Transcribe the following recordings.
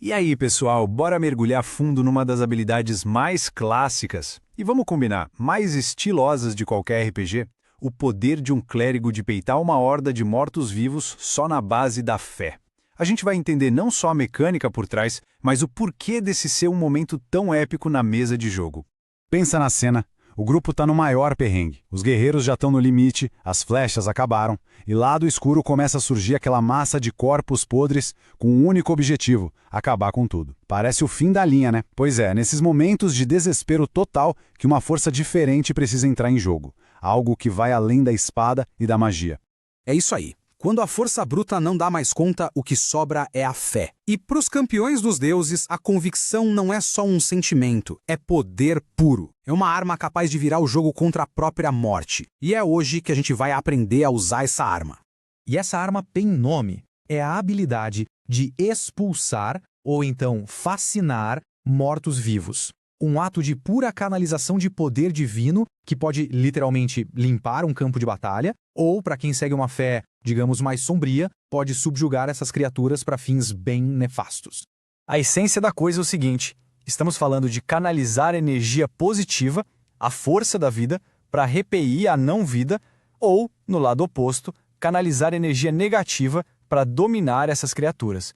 E aí, pessoal, bora mergulhar fundo numa das habilidades mais clássicas e vamos combinar, mais estilosas de qualquer RPG? O poder de um clérigo de peitar uma horda de mortos-vivos só na base da fé. A gente vai entender não só a mecânica por trás, mas o porquê desse ser um momento tão épico na mesa de jogo. Pensa na cena. O grupo tá no maior perrengue. Os guerreiros já estão no limite, as flechas acabaram, e lá do escuro começa a surgir aquela massa de corpos podres com um único objetivo: acabar com tudo. Parece o fim da linha, né? Pois é, nesses momentos de desespero total que uma força diferente precisa entrar em jogo. Algo que vai além da espada e da magia. É isso aí. Quando a força bruta não dá mais conta, o que sobra é a fé. E para os campeões dos deuses, a convicção não é só um sentimento, é poder puro. É uma arma capaz de virar o jogo contra a própria morte. E é hoje que a gente vai aprender a usar essa arma. E essa arma tem nome. É a habilidade de expulsar, ou então fascinar, mortos-vivos. Um ato de pura canalização de poder divino que pode literalmente limpar um campo de batalha, ou, para quem segue uma fé, digamos, mais sombria, pode subjugar essas criaturas para fins bem nefastos. A essência da coisa é o seguinte: estamos falando de canalizar energia positiva, a força da vida, para repelir a não-vida, ou, no lado oposto, canalizar energia negativa para dominar essas criaturas.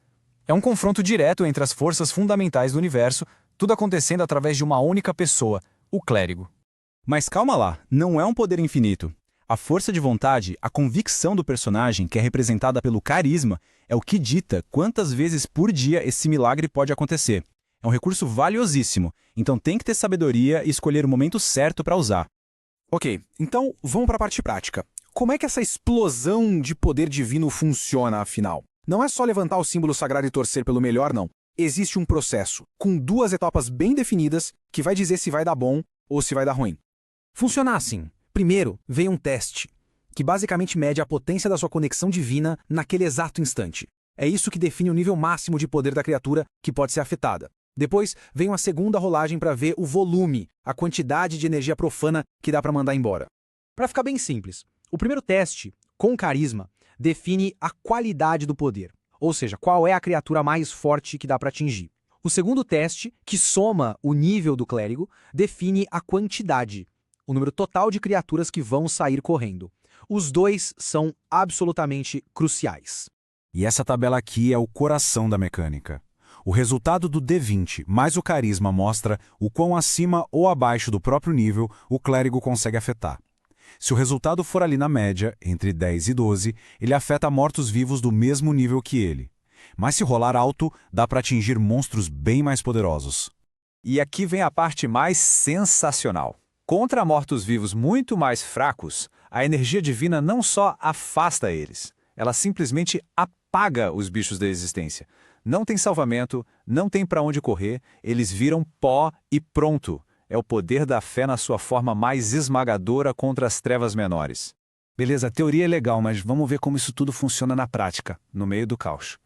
É um confronto direto entre as forças fundamentais do universo, tudo acontecendo através de uma única pessoa, o clérigo. Mas calma lá, não é um poder infinito. A força de vontade, a convicção do personagem, que é representada pelo carisma, é o que dita quantas vezes por dia esse milagre pode acontecer. É um recurso valiosíssimo, então tem que ter sabedoria e escolher o momento certo para usar. Ok, então vamos para a parte prática. Como é que essa explosão de poder divino funciona, afinal? Não é só levantar o símbolo sagrado e torcer pelo melhor, não. Existe um processo, com 2 etapas bem definidas, que vai dizer se vai dar bom ou se vai dar ruim. Funciona assim. Primeiro, vem um teste, que basicamente mede a potência da sua conexão divina naquele exato instante. É isso que define o nível máximo de poder da criatura que pode ser afetada. Depois, vem uma segunda rolagem para ver o volume, a quantidade de energia profana que dá para mandar embora. Para ficar bem simples, o primeiro teste, com carisma, define a qualidade do poder. Ou seja, qual é a criatura mais forte que dá para atingir. O segundo teste, que soma o nível do clérigo, define a quantidade, o número total de criaturas que vão sair correndo. Os dois são absolutamente cruciais. E essa tabela aqui é o coração da mecânica. O resultado do D20 mais o carisma mostra o quão acima ou abaixo do próprio nível o clérigo consegue afetar. Se o resultado for ali na média, entre 10 e 12, ele afeta mortos-vivos do mesmo nível que ele. Mas se rolar alto, dá para atingir monstros bem mais poderosos. E aqui vem a parte mais sensacional. Contra mortos-vivos muito mais fracos, a energia divina não só afasta eles, ela simplesmente apaga os bichos da existência. Não tem salvamento, não tem para onde correr, eles viram pó e pronto. É o poder da fé na sua forma mais esmagadora contra as trevas menores. Beleza, a teoria é legal, mas vamos ver como isso tudo funciona na prática, no meio do caos.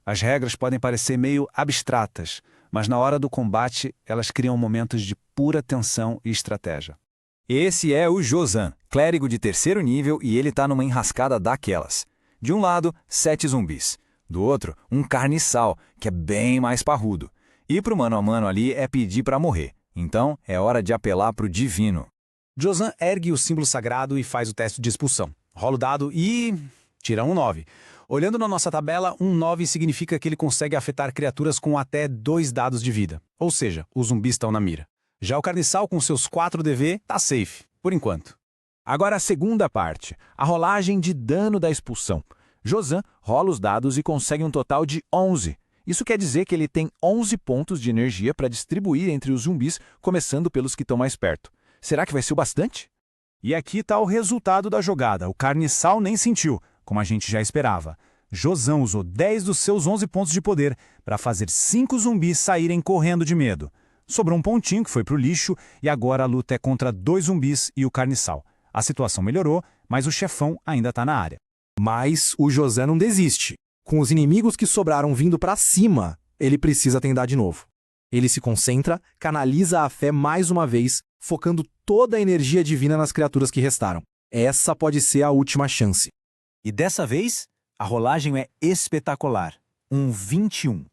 As regras podem parecer meio abstratas, mas na hora do combate elas criam momentos de pura tensão e estratégia. Esse é o Josan, clérigo de 3º nível, e ele tá numa enrascada daquelas. De um lado, 7 zumbis. Do outro, um carniçal, que é bem mais parrudo. E pro mano a mano ali é pedir para morrer. Então, é hora de apelar pro divino. Josan ergue o símbolo sagrado e faz o teste de expulsão. Rola o dado e... tira um 9. Olhando na nossa tabela, um 9 significa que ele consegue afetar criaturas com até 2 dados de vida. Ou seja, os zumbis estão na mira. Já o carniçal, com seus 4 DV, tá safe, por enquanto. Agora a segunda parte, a rolagem de dano da expulsão. Josan rola os dados e consegue um total de 11. Isso quer dizer que ele tem 11 pontos de energia para distribuir entre os zumbis, começando pelos que estão mais perto. Será que vai ser o bastante? E aqui está o resultado da jogada. O carniçal nem sentiu, como a gente já esperava. Josan usou 10 dos seus 11 pontos de poder para fazer 5 zumbis saírem correndo de medo. Sobrou um pontinho que foi para o lixo e agora a luta é contra 2 zumbis e o carniçal. A situação melhorou, mas o chefão ainda está na área. Mas o Josan não desiste. Com os inimigos que sobraram vindo para cima, ele precisa tentar de novo. Ele se concentra, canaliza a fé mais uma vez, focando toda a energia divina nas criaturas que restaram. Essa pode ser a última chance. E dessa vez, a rolagem é espetacular. Um 21.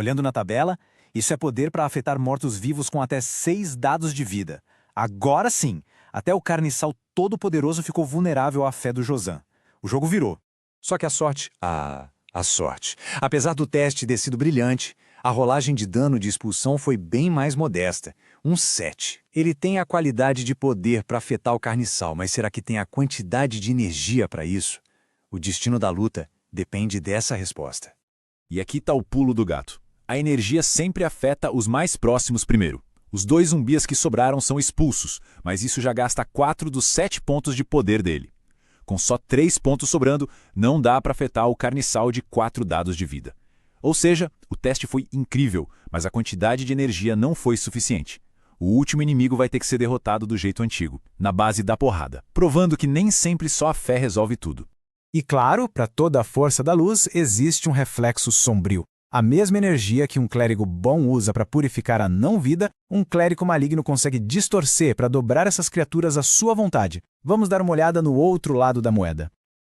Olhando na tabela, isso é poder para afetar mortos-vivos com até 6 dados de vida. Agora sim, até o carniçal todo-poderoso ficou vulnerável à fé do Josan. O jogo virou. Só que a sorte... a sorte. Apesar do teste ter sido brilhante, a rolagem de dano de expulsão foi bem mais modesta. Um 7. Ele tem a qualidade de poder para afetar o carniçal, mas será que tem a quantidade de energia para isso? O destino da luta depende dessa resposta. E aqui está o pulo do gato. A energia sempre afeta os mais próximos primeiro. Os 2 zumbis que sobraram são expulsos, mas isso já gasta 4 dos 7 pontos de poder dele. Com só 3 pontos sobrando, não dá para afetar o carniçal de 4 dados de vida. Ou seja, o teste foi incrível, mas a quantidade de energia não foi suficiente. O último inimigo vai ter que ser derrotado do jeito antigo, na base da porrada, provando que nem sempre só a fé resolve tudo. E claro, para toda a força da luz, existe um reflexo sombrio. A mesma energia que um clérigo bom usa para purificar a não-vida, um clérigo maligno consegue distorcer para dobrar essas criaturas à sua vontade. Vamos dar uma olhada no outro lado da moeda.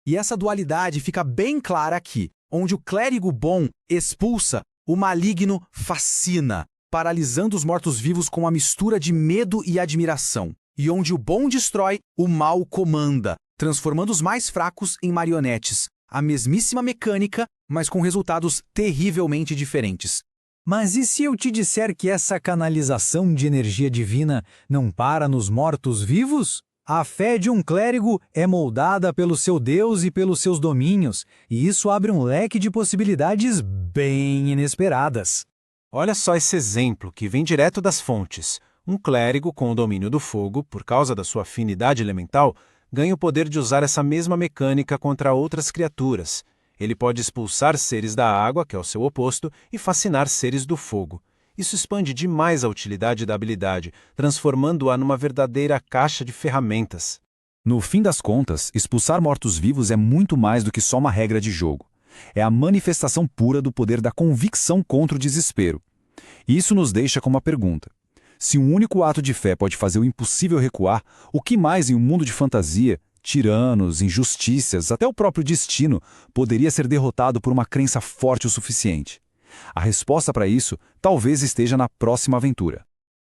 E essa dualidade fica bem clara aqui, onde o clérigo bom expulsa, o maligno fascina, paralisando os mortos-vivos com uma mistura de medo e admiração. E onde o bom destrói, o mal comanda, transformando os mais fracos em marionetes. A mesmíssima mecânica, mas com resultados terrivelmente diferentes. Mas e se eu te disser que essa canalização de energia divina não para nos mortos-vivos? A fé de um clérigo é moldada pelo seu Deus e pelos seus domínios, e isso abre um leque de possibilidades bem inesperadas. Olha só esse exemplo, que vem direto das fontes. Um clérigo com o domínio do fogo, por causa da sua afinidade elemental, ganha o poder de usar essa mesma mecânica contra outras criaturas. Ele pode expulsar seres da água, que é o seu oposto, e fascinar seres do fogo. Isso expande demais a utilidade da habilidade, transformando-a numa verdadeira caixa de ferramentas. No fim das contas, expulsar mortos-vivos é muito mais do que só uma regra de jogo. É a manifestação pura do poder da convicção contra o desespero. E isso nos deixa com uma pergunta. Se um único ato de fé pode fazer o impossível recuar, o que mais em um mundo de fantasia, tiranos, injustiças, até o próprio destino, poderia ser derrotado por uma crença forte o suficiente? A resposta para isso talvez esteja na próxima aventura.